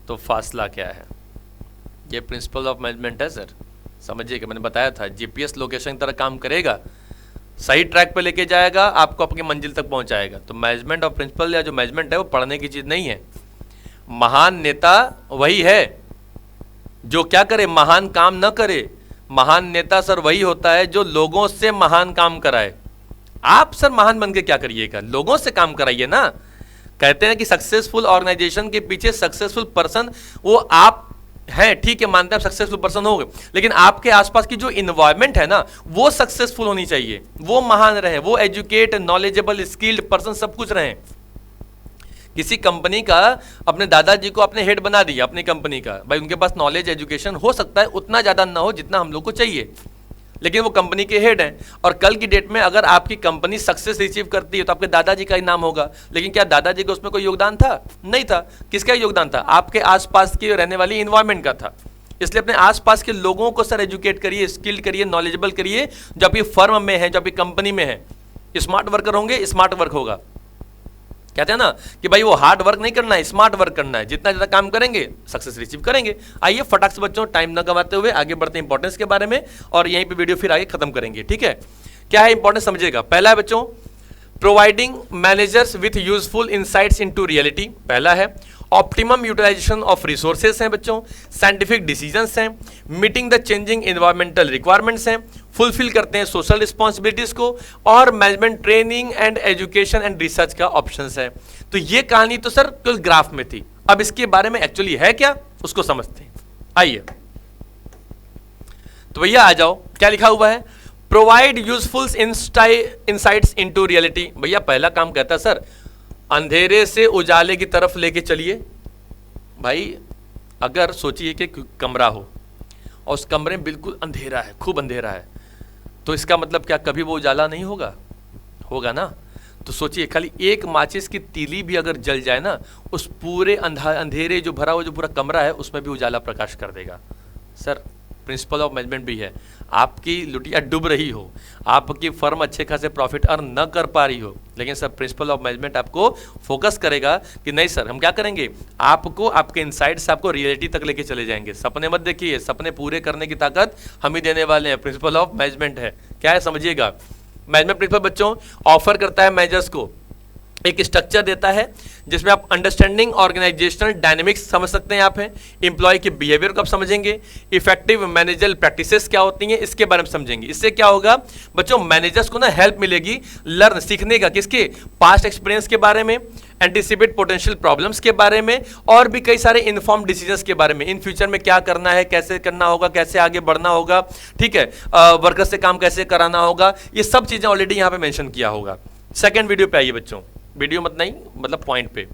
S1: तो फासला क्या है। ये प्रिंसिपल ऑफ मैनेजमेंट है सर, समझिएगा। मैंने बताया था जीपीएस लोकेशन की तरह काम करेगा, सही ट्रैक पे लेके जाएगा, आपको अपनी मंजिल तक पहुंचाएगा। तो मैनेजमेंट और प्रिंसिपल या जो मैनेजमेंट है वो पढ़ने की चीज़ नहीं है, महान नेता वही है जो क्या करे, महान काम न करे। महान नेता सर वही होता है जो लोगों से महान काम कराए। आप सर महान बन के क्या करिएगा, लोगों से काम कराइए ना। कहते हैं कि सक्सेसफुल ऑर्गेनाइजेशन के पीछे सक्सेसफुल पर्सन वो आप हैं, ठीक है, मानते हैं सक्सेसफुल पर्सन हो गए, लेकिन आपके आसपास की जो इन्वायरमेंट है ना वो सक्सेसफुल होनी चाहिए, वो महान रहे, वो एजुकेट, नॉलेजेबल, स्किल्ड पर्सन सब कुछ रहे। किसी कंपनी का अपने दादाजी को अपने हेड बना दिया अपनी कंपनी का, भाई उनके पास नॉलेज एजुकेशन हो सकता है उतना ज़्यादा ना हो जितना हम लोग को चाहिए, लेकिन वो कंपनी के हेड हैं। और कल की डेट में अगर आपकी कंपनी सक्सेस रिसीव करती है तो आपके दादाजी का ही नाम होगा, लेकिन क्या दादाजी का उसमें कोई योगदान था? नहीं था। किसका योगदान था? आपके आसपास की रहने वाली इन्वायरमेंट का था। इसलिए अपने आसपास के लोगों को सर एजुकेट करिए, स्किल्ड करिए, नॉलेजेबल करिए, जो आपकी फर्म में है, जो आपकी कंपनी में है। स्मार्ट वर्कर होंगे, स्मार्ट वर्क होगा। कहते हैं ना कि भाई वो हार्ड वर्क नहीं करना है, स्मार्ट वर्क करना है। जितना ज़्यादा काम करेंगे सक्सेस रिसीव करेंगे। आइए फटाक से बच्चों, टाइम न गवाते हुए आगे बढ़ते हैं इंपॉर्टेंस के बारे में, और यहीं पे वीडियो फिर आगे खत्म करेंगे, ठीक है। क्या है इंपॉर्टेंस समझिएगा। पहला है बच्चों, providing managers with useful insights into reality, पहला है। ऑप्टिमम यूटिलाइजेशन ऑफ रिसोर्सेस हैं बच्चों, साइंटिफिक डिसीजंस हैं, meeting the changing environmental requirements हैं, फुलफिल करते हैं सोशल रिस्पॉन्सिबिलिटीज को, और management training and education and research का ऑप्शंस है। तो ये कहानी तो सर कुल ग्राफ में थी, अब इसके बारे में एक्चुअली है क्या उसको समझते हैं। आइए तो भैया आ जाओ, क्या लिखा हुआ है, provide useful insights into reality. भैया पहला काम कहता है सर अंधेरे से उजाले की तरफ लेके चलिए। भाई अगर सोचिए कि कमरा हो और उस कमरे में बिल्कुल अंधेरा है, खूब अंधेरा है, तो इसका मतलब क्या कभी वो उजाला नहीं होगा? होगा ना। तो सोचिए खाली एक माचिस की तीली भी अगर जल जाए ना, उस पूरे अंधेरे जो भरा हुआ जो पूरा कमरा है उसमें भी उजाला प्रकाश कर देगा। सर प्रिंसिपल ऑफ मैनेजमेंट भी है। आपकी लुटिया डूब रही हो, आपकी फर्म अच्छे खासे प्रॉफिट अर्न न कर पा रही हो, लेकिन सर प्रिंसिपल ऑफ मैनेजमेंट आपको फोकस करेगा कि नहीं सर हम क्या करेंगे, आपको आपके इनसाइट्स आपको रियलिटी तक लेके चले जाएंगे। सपने मत देखिए, सपने पूरे करने की ताकत हम ही देने वाले हैं, प्रिंसिपल ऑफ मैनेजमेंट है। क्या है समझिएगा। मैनेजमेंट प्रिंसिपल बच्चों ऑफर करता है मैनेजर्स को, एक स्ट्रक्चर देता है जिसमें आप अंडरस्टैंडिंग ऑर्गेनाइजेशनल डायनेमिक्स समझ सकते हैं, आप हैं एम्प्लॉय के बिहेवियर को आप समझेंगे, इफेक्टिव मैनेजरल प्रैक्टिसेस क्या होती हैं इसके बारे में समझेंगे। इससे क्या होगा बच्चों, मैनेजर्स को ना हेल्प मिलेगी लर्न सीखने का, किसके, पास्ट एक्सपीरियंस के बारे में, एंटिसिपेट पोटेंशियल प्रॉब्लम्स के बारे में, और भी कई सारे इन्फॉर्म डिसीजंस के बारे में, इन फ्यूचर में क्या करना है, कैसे करना होगा, कैसे आगे बढ़ना होगा, ठीक है, वर्कर से काम कैसे कराना होगा, ये सब चीजें ऑलरेडी यहाँ पे मेंशन किया होगा। सेकेंड वीडियो पे आइए बच्चों, वीडियो मत नहीं मतलब पॉइंट पे।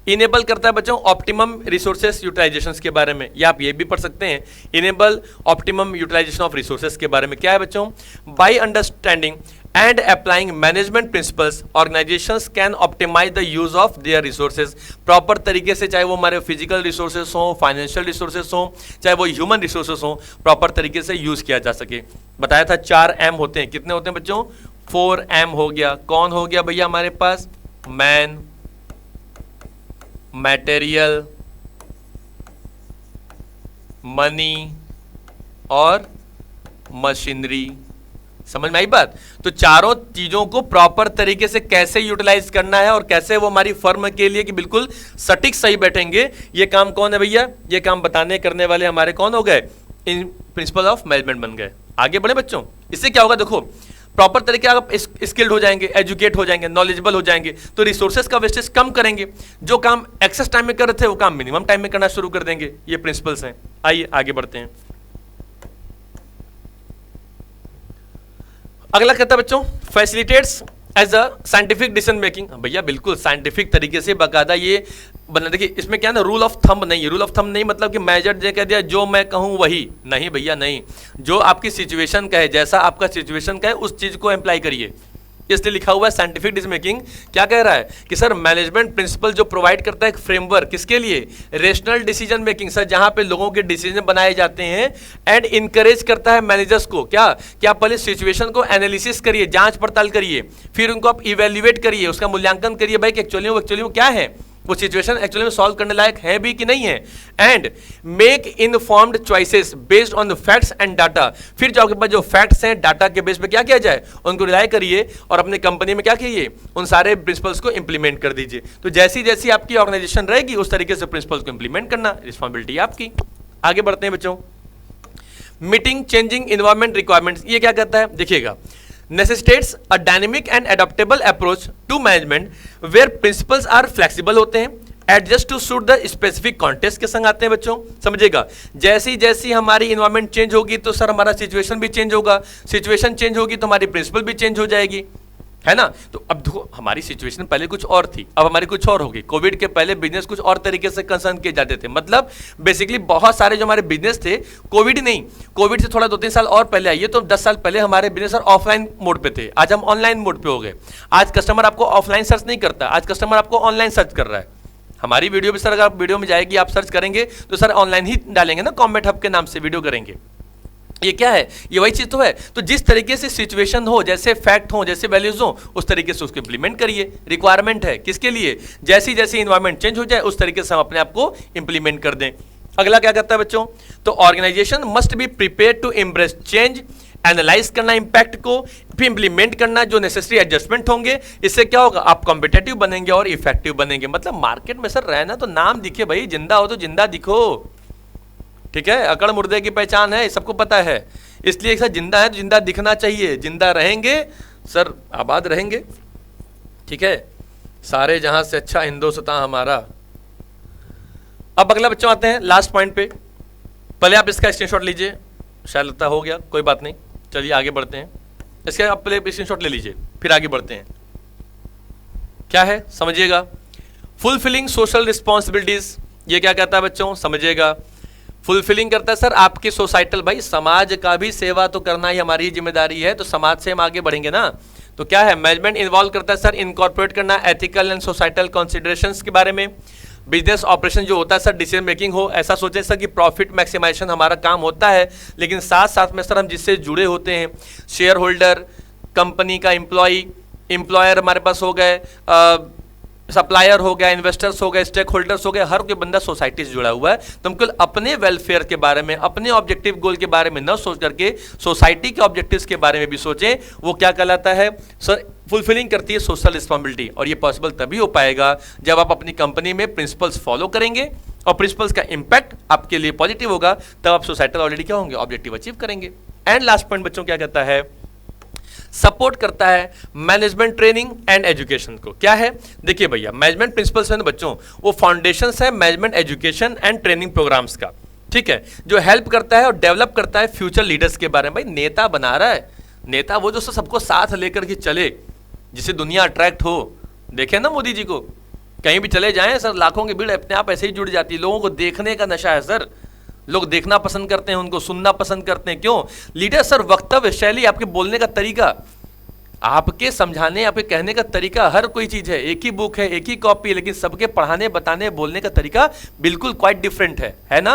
S1: इनेबल करता है बच्चों ऑप्टिमम रिसोर्सेस यूटिलाइजेशन के बारे में, या आप ये भी पढ़ सकते हैं enable optimum utilisation of resources के बारे में। क्या है बच्चों, by understanding and applying management principles organisations can optimise the use of their resources. Proper तरीके से, चाहे वो हमारे फिजिकल रिसोर्सेस हो, फाइनेंशियल रिसोर्सेस हो, चाहे वो ह्यूमन रिसोर्सेस हो, प्रॉपर तरीके से यूज किया जा सके। बताया था 4 M होते हैं, कितने होते हैं बच्चों, 4 M हो गया। कौन हो गया भैया हमारे पास, मैन, मटेरियल, मनी और मशीनरी। समझ में आई बात। तो चारों चीजों को प्रॉपर तरीके से कैसे यूटिलाइज करना है और कैसे वो हमारी फर्म के लिए कि बिल्कुल सटीक सही बैठेंगे, ये काम कौन है भैया, ये काम बताने करने वाले हमारे कौन हो गए, इन प्रिंसिपल ऑफ मैनेजमेंट बन गए। आगे बढ़े बच्चों, इससे क्या होगा देखो, प्रॉपर तरीके आप स्किल्ड हो जाएंगे, एजुकेट हो जाएंगे, नॉलेजेबल हो जाएंगे, तो रिसोर्सेज का वेस्टेज कम करेंगे। जो काम एक्सेस टाइम में कर रहे थे वो काम मिनिमम टाइम में करना शुरू कर देंगे। ये प्रिंसिपल्स हैं। आइए आगे बढ़ते हैं। अगला कहता है बच्चों facilitates as a scientific decision making. भैया बिल्कुल साइंटिफिक तरीके से बाकायदा ये बना। देखिए इसमें क्या ना, रूल ऑफ थंब नहीं है। रूल ऑफ थंब नहीं मतलब कि मैनेजर ने कह दिया जो मैं कहूँ वही, नहीं भैया नहीं। जो आपकी सिचुएशन का है, जैसा आपका सिचुएशन का है उस चीज को अप्लाई करिए। इसलिए लिखा हुआ है साइंटिफिक डिसीजन मेकिंग। क्या कह रहा है कि सर मैनेजमेंट प्रिंसिपल जो प्रोवाइड करता है एक फ्रेमवर्क, किसके लिए, रेशनल डिसीजन मेकिंग सर, जहां पे लोगों के डिसीजन बनाए जाते हैं। एंड इनकरेज करता है मैनेजर्स को क्या, कि आप पहले सिचुएशन को एनालिसिस करिए, जांच पड़ताल करिए, फिर उनको आप इवेल्युएट करिए, उसका मूल्यांकन करिए भाई कि एक्चुअली वो क्या है, वो सिचुएशन एक्चुअली में सॉल्व करने लायक है भी कि नहीं है। And make informed choices based on the facts and data. फिर जो आपके पास जो फैक्ट्स हैं, डाटा के बेस पे क्या किया जाए, उनको रिलाय करिए और अपने कंपनी में क्या कीजिए, उन सारे प्रिंसिपल्स को इंप्लीमेंट कर दीजिए। तो जैसी जैसी आपकी ऑर्गेनाइजेशन रहेगी उस तरीके से प्रिंसिपल्स को इंप्लीमेंट करना रिस्पॉन्सिबिलिटी आपकी। आगे बढ़ते हैं बच्चों। मीटिंग चेंजिंग इन्वायरमेंट रिक्वायरमेंट्स, ये क्या कहता है देखिएगा, necessitates a dynamic and adaptable approach to management where principles are flexible होते हैं, adjust to suit the specific context के संग आते हैं बच्चों, समझिएगा। जैसी जैसी हमारी इन्वायरमेंट चेंज होगी तो सर हमारा सिचुएशन भी चेंज होगा, सिचुएशन चेंज होगी तो हमारी प्रिंसिपल भी चेंज हो जाएगी, है ना। तो अब देखो हमारी सिचुएशन पहले कुछ और थी, अब हमारी कुछ और होगी। कोविड के पहले बिजनेस कुछ और तरीके से कंसर्न किए जाते थे, मतलब बेसिकली बहुत सारे जो हमारे बिजनेस थे, कोविड नहीं, कोविड से थोड़ा 2-3 साल और पहले आइए तो 10 साल पहले हमारे बिजनेस ऑफलाइन मोड पे थे, आज हम ऑनलाइन मोड पे हो गए। आज कस्टमर आपको ऑफलाइन सर्च नहीं करता, आज कस्टमर आपको ऑनलाइन सर्च कर रहा है। हमारी वीडियो भी सर अगर वीडियो में जाएगी, आप सर्च करेंगे तो सर ऑनलाइन ही डालेंगे ना, कॉमेट हब के नाम से वीडियो करेंगे। ये क्या है, ये वही चीज तो है। तो जिस तरीके से सिचुएशन हो, जैसे फैक्ट हो, जैसे वैल्यूज हो, उस तरीके से उसको इंप्लीमेंट करिए। रिक्वायरमेंट है किसके लिए, जैसी जैसी इन्वायरमेंट चेंज हो जाए उस तरीके से हम अपने आप को इंप्लीमेंट कर दें। अगला क्या कहता है बच्चों, तो organisation must be prepare to embrace change, analyse करना इंपैक्ट को, फिर इंप्लीमेंट करना जो नेसेसरी एडजस्टमेंट होंगे। इससे क्या होगा, आप कॉम्पिटेटिव बनेंगे और इफेक्टिव बनेंगे। मतलब मार्केट में सर रहना तो नाम दिखे भाई, जिंदा हो तो जिंदा दिखो, ठीक है। अकड़ मुर्दे की पहचान है, सबको पता है, इसलिए सर जिंदा है तो जिंदा दिखना चाहिए। जिंदा रहेंगे सर आबाद रहेंगे, ठीक है। सारे जहां से अच्छा हिंदुस्तान हमारा। अब अगला बच्चों आते हैं लास्ट पॉइंट पे, पहले आप इसका स्क्रीनशॉट लीजिए, शायद लगता हो गया, कोई बात नहीं, चलिए आगे बढ़ते हैं। इसके आप पहले स्क्रीनशॉट ले लीजिए, फिर आगे बढ़ते हैं। क्या है समझिएगा, फुलफिलिंग सोशल रिस्पॉन्सिबिलिटीज, ये क्या कहता है बच्चों, समझिएगा। फुलफिलिंग करता है सर आपकी सोसाइटल, भाई समाज का भी सेवा तो करना ही हमारी जिम्मेदारी है, तो समाज से हम आगे बढ़ेंगे ना। तो क्या है, मैनेजमेंट इन्वॉल्व करता है सर इनकॉर्पोरेट करना एथिकल एंड सोसाइटल कंसिडरेशंस के बारे में। बिजनेस ऑपरेशन जो होता है सर डिसीजन मेकिंग हो, ऐसा सोचें सर कि प्रॉफिट मैक्सिमाइजेशन हमारा काम होता है, लेकिन साथ साथ में सर हम जिससे जुड़े होते हैं, शेयर होल्डर, कंपनी का एम्प्लॉयर हमारे पास हो गए, सप्लायर हो गया, इन्वेस्टर्स हो गए, स्टेक होल्डर्स हो गए, हर कोई बंदा सोसाइटी से जुड़ा हुआ है। तो हम केवल अपने वेलफेयर के बारे में, अपने ऑब्जेक्टिव गोल के बारे में न सोच करके सोसाइटी के ऑब्जेक्टिव्स के बारे में भी सोचें। वो क्या कहलाता है सर, फुलफिलिंग करती है सोशल रिस्पॉन्सिबिलिटी। और ये पॉसिबल तभी हो पाएगा जब आप अपनी कंपनी में प्रिंसिपल्स फॉलो करेंगे और प्रिंसिपल्स का इंपैक्ट आपके लिए पॉजिटिव होगा, तब आप सोसाइटल ऑलरेडी क्या होंगे, ऑब्जेक्टिव अचीव करेंगे। एंड लास्ट पॉइंट बच्चों क्या कहता है, सपोर्ट करता है मैनेजमेंट ट्रेनिंग एंड एजुकेशन को। क्या है देखिए भैया, मैनेजमेंट प्रिंसिपल्स है ना बच्चों, वो फाउंडेशन है management education and training programmes का, ठीक है, जो हेल्प करता है और डेवलप करता है फ्यूचर लीडर्स के बारे में। भाई नेता बना रहा है, नेता वो जो सबको साथ लेकर के चले, जिससे दुनिया अट्रैक्ट हो। देखें ना मोदी जी को, कहीं भी चले जाएं सर लाखों की भीड़ अपने आप ऐसे ही जुड़ जाती है। लोगों को देखने का नशा है सर, लोग देखना पसंद करते हैं, उनको सुनना पसंद करते हैं। क्यों, लीडर सर वक्तव्य शैली, आपके बोलने का तरीका, आपके समझाने, आपके कहने का तरीका, हर कोई चीज है, एक ही बुक है, एक ही कॉपी है, लेकिन सबके पढ़ाने बताने बोलने का तरीका बिल्कुल क्वाइट डिफरेंट है ना।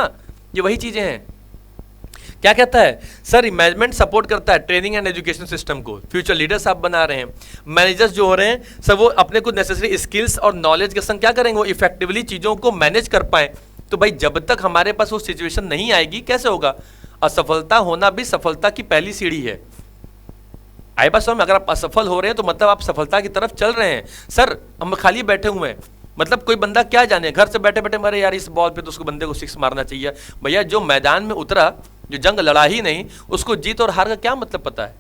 S1: ये वही चीजें हैं। क्या कहता है सर, मैनेजमेंट सपोर्ट करता है ट्रेनिंग एंड एजुकेशन सिस्टम को। फ्यूचर लीडर्स आप बना रहे हैं, मैनेजर्स जो हो रहे हैं सर, वो अपने कुछ नेसेसरी स्किल्स और नॉलेज के संग क्या करेंगे, वो इफेक्टिवली चीजों को मैनेज कर पाए। तो भाई जब तक हमारे पास वो सिचुएशन नहीं आएगी कैसे होगा। असफलता होना भी सफलता की पहली सीढ़ी है। आई बात समझ में, अगर आप असफल हो रहे हैं तो मतलब आप सफलता की तरफ चल रहे हैं। सर हम खाली बैठे हुए हैं, मतलब कोई बंदा क्या जाने, घर से बैठे बैठे मरे यार इस बॉल पे तो उसको बंदे को 6 मारना चाहिए। भैया जो मैदान में उतरा, जो जंग लड़ा ही नहीं, उसको जीत और हार का क्या मतलब पता है।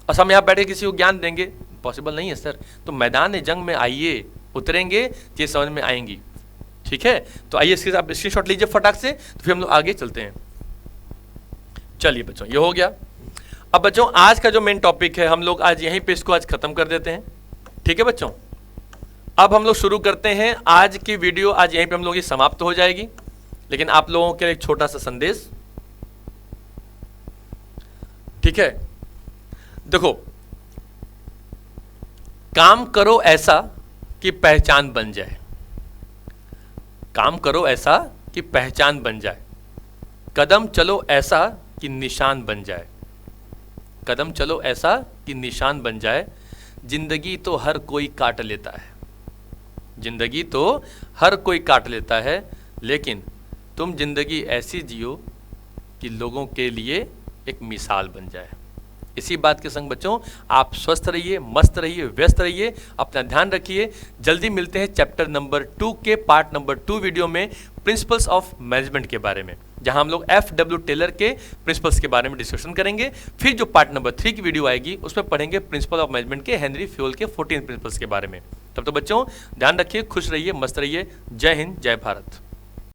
S1: और हम यहाँ बैठे किसी को ज्ञान देंगे, पॉसिबल नहीं है सर। तो मैदान जंग में आइए, उतरेंगे, ये समझ में आएंगी, ठीक है। तो आइए इसके आप स्क्रीनशॉट लीजिए फटाक से, तो फिर हम लोग आगे चलते हैं। चलिए बच्चों ये हो गया। अब बच्चों आज का जो मेन टॉपिक है, हम लोग आज यहीं पे इसको आज खत्म कर देते हैं, ठीक है बच्चों। अब हम लोग शुरू करते हैं आज की वीडियो, आज यहीं पे हम लोग की समाप्त हो जाएगी। लेकिन आप लोगों के लिए एक छोटा सा संदेश, ठीक है। देखो, काम करो ऐसा कि पहचान बन जाए, काम करो ऐसा कि पहचान बन जाए, कदम चलो ऐसा कि निशान बन जाए, कदम चलो ऐसा कि निशान बन जाए। जिंदगी तो हर कोई काट लेता है, जिंदगी तो हर कोई काट लेता है, लेकिन तुम जिंदगी ऐसी जियो कि लोगों के लिए एक मिसाल बन जाए। इसी बात के संग बच्चों आप स्वस्थ रहिए, मस्त रहिए, व्यस्त रहिए, अपना ध्यान रखिए। जल्दी मिलते हैं चैप्टर नंबर 2 के पार्ट नंबर 2 वीडियो में, प्रिंसिपल्स ऑफ मैनेजमेंट के बारे में, जहां हम लोग FW टेलर के प्रिंसिपल्स के बारे में डिस्कशन करेंगे। फिर जो पार्ट नंबर 3 की वीडियो आएगी उसमें पढ़ेंगे प्रिंसिपल ऑफ मैनेजमेंट के हेनरी फ्यूल के 14 प्रिंसिपल्स के बारे में। तब तो बच्चों ध्यान रखिए, खुश रहिए, मस्त रहिए। जय हिंद, जय भारत।